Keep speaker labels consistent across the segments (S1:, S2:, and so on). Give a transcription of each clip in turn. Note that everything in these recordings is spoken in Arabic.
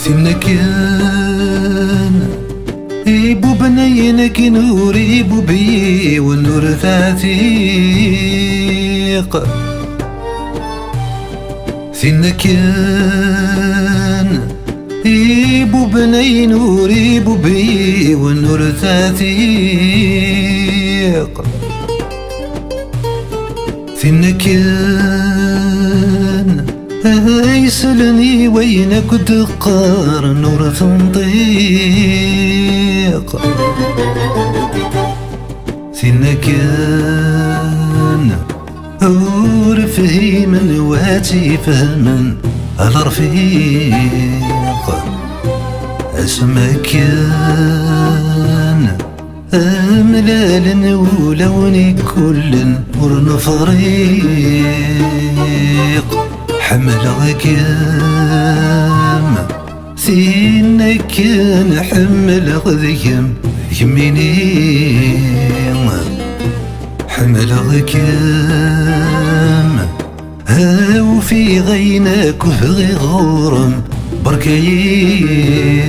S1: ثمنا كان يبو بنينا كي نور يبو بي والنور تعتيق. ثمنا كان يبو بني نور يبو بي والنور تعتيق. ثمنا كان يسألني وينك تقار نور تنطيق. ثنا كان ورفهي من واتي فهما الرفيق. اسما كان أملال ولوني كل ورنفريق. حمل غيام ثينا كان حمل غيام يميني. حمل غيام هاو في غيناك وفي غورم بركايم.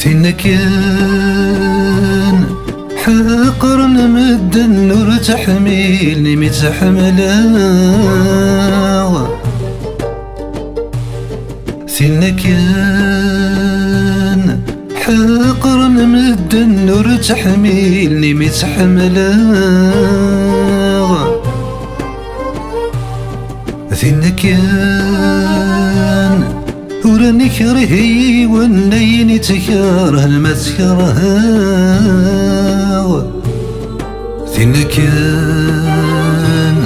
S1: ثنا كان حقر نمد النور تحميلني متحملا. ثنا كان حقر نمد النور تحميلني متحملا. ثنا كان وراني كرهي ونيني تكاره ما تكرهها. ثنا كان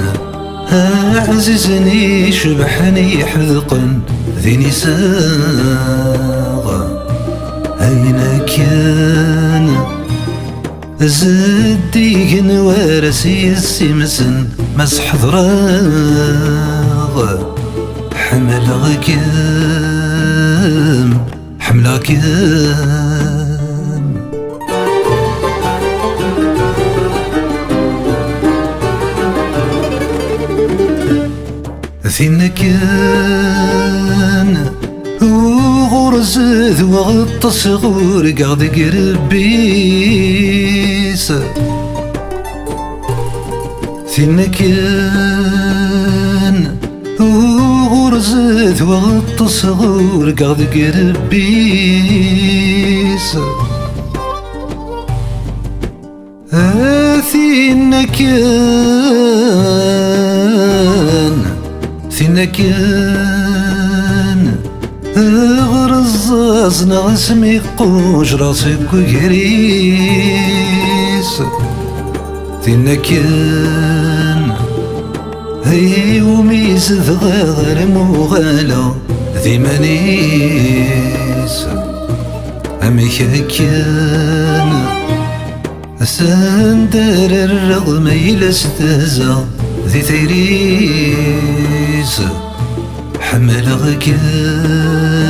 S1: عزيزني شبحني حذقا ذي نساغ. أين كان زدي نوارسي السمسن مسح ضراغ. حمل غكام حمل كام. ثنا كان وغرز ذوغط صغور قاعد قربيس. ثنا كان وغرزت وغط صغور قاعد قربيس. ثنا كان ثنا كان غرزاز نغسمي قوش راسك وقريس. ثنا كان هي وميز ذغار مغالى ذي منيس. أميك كان سندر الرغم يلستهزى ذي ثيريس. حمل غكان